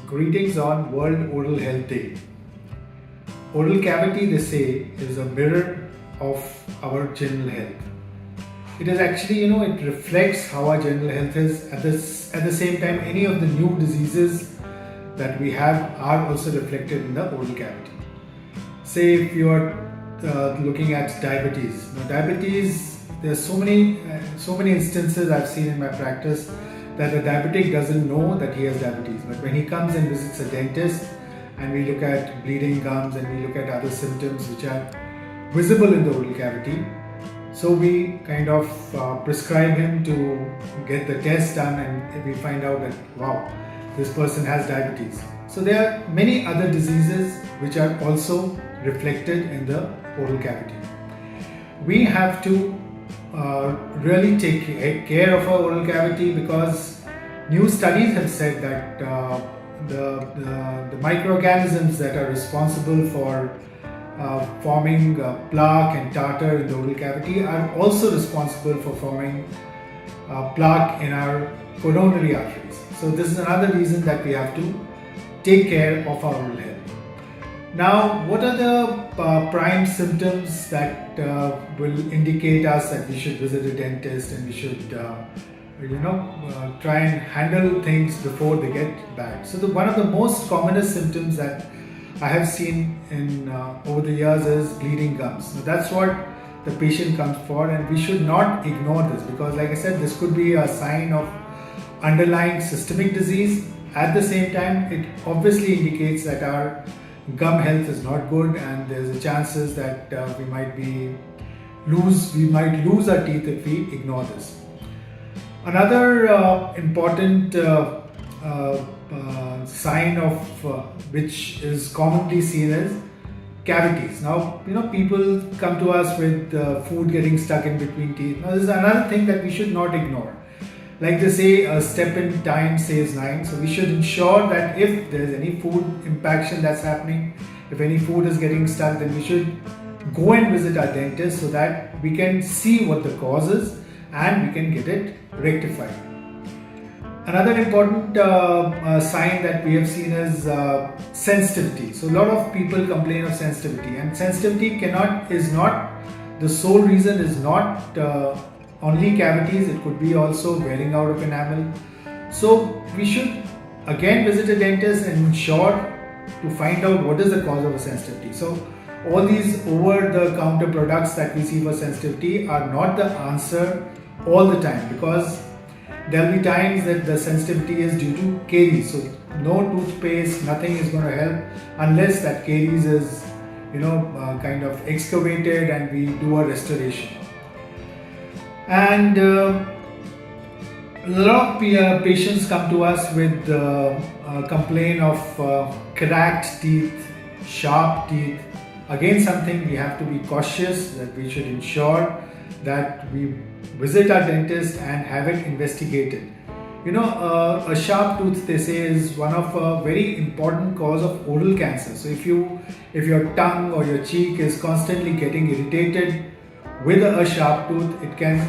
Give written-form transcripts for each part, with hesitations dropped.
Greetings on World Oral Health Day. Oral cavity, they say, is a mirror of our general health. It is actually, it reflects how our general health is. At the same time, any of the new diseases that we have are also reflected in the oral cavity. Say if you are looking at diabetes. Now, diabetes, there are so many instances I've seen in my practice that a diabetic doesn't know that he has diabetes, but when he comes and visits a dentist and we look at bleeding gums and we look at other symptoms which are visible in the oral cavity, so we kind of prescribe him to get the test done, and we find out that wow, this person has diabetes. So there are many other diseases which are also reflected in the oral cavity. We have to really take care of our oral cavity, because new studies have said that the microorganisms that are responsible for forming plaque and tartar in the oral cavity are also responsible for forming plaque in our coronary arteries. So this is another reason that we have to take care of our oral health. Now, what are the prime symptoms that will indicate us that we should visit a dentist and we should, try and handle things before they get bad? So, one of the most commonest symptoms that I have seen in over the years is bleeding gums. Now, that's what the patient comes for, and we should not ignore this, because, like I said, this could be a sign of underlying systemic disease. At the same time, it obviously indicates that our gum health is not good, and there's a chances that we might lose our teeth if we ignore this. Another important sign of which is commonly seen is cavities. Now, people come to us with food getting stuck in between teeth. Now, this is another thing that we should not ignore. Like they say, a step in time saves 9. So we should ensure that if there is any food impaction that's happening, if any food is getting stuck, then we should go and visit our dentist so that we can see what the cause is and we can get it rectified. Another important sign that we have seen is sensitivity. So a lot of people complain of sensitivity, and sensitivity is not the sole reason, is not only cavities. It could be also wearing out of enamel. So we should again visit a dentist and ensure to find out what is the cause of a sensitivity. So all these over-the-counter products that we see for sensitivity are not the answer all the time, because there will be times that the sensitivity is due to caries. So no toothpaste, nothing is going to help unless that caries is kind of excavated and we do a restoration. And a lot of patients come to us with complaint of cracked teeth, sharp teeth. Again, something we have to be cautious, that we should ensure that we visit our dentist and have it investigated. A sharp tooth, they say, is one of a very important cause of oral cancer. So if your tongue or your cheek is constantly getting irritated with a sharp tooth, it can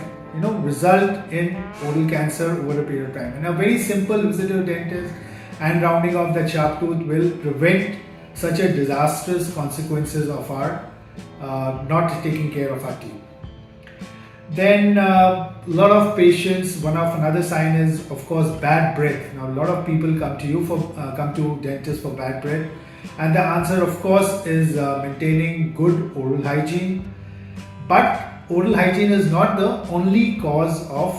result in oral cancer over a period of time. And a very simple visit to a dentist and rounding off that sharp tooth will prevent such a disastrous consequences of our not taking care of our teeth. Then a lot of patients, another sign is, of course, bad breath. Now, a lot of people come to dentists for bad breath, and the answer, of course, is maintaining good oral hygiene. But oral hygiene is not the only cause of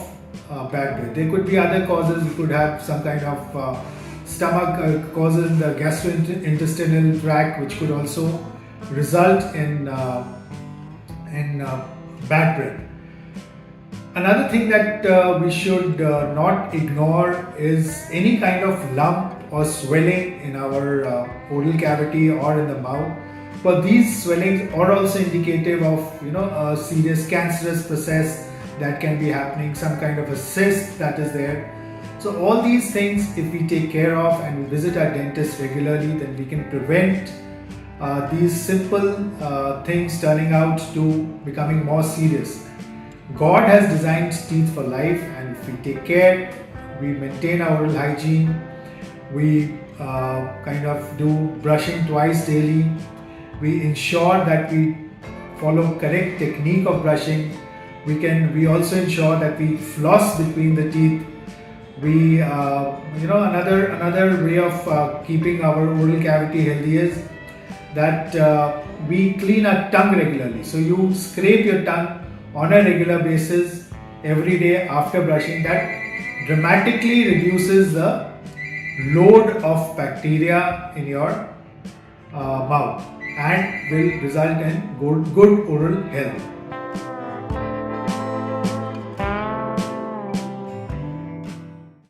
bad breath. There could be other causes. You could have some kind of stomach causes in the gastrointestinal tract, which could also result in bad breath. Another thing that we should not ignore is any kind of lump or swelling in our oral cavity or in the mouth. But these swellings are also indicative of a serious cancerous process that can be happening, some kind of a cyst that is there. So all these things, if we take care of and we visit our dentist regularly, then we can prevent these simple things turning out to becoming more serious. God has designed teeth for life, and if we take care, we maintain our oral hygiene, we kind of do brushing twice daily. We ensure that we follow correct technique of brushing. We also ensure that we floss between the teeth. We another way of keeping our oral cavity healthy is that we clean our tongue regularly. So you scrape your tongue on a regular basis every day after brushing. That dramatically reduces the load of bacteria in your mouth and will result in good oral health.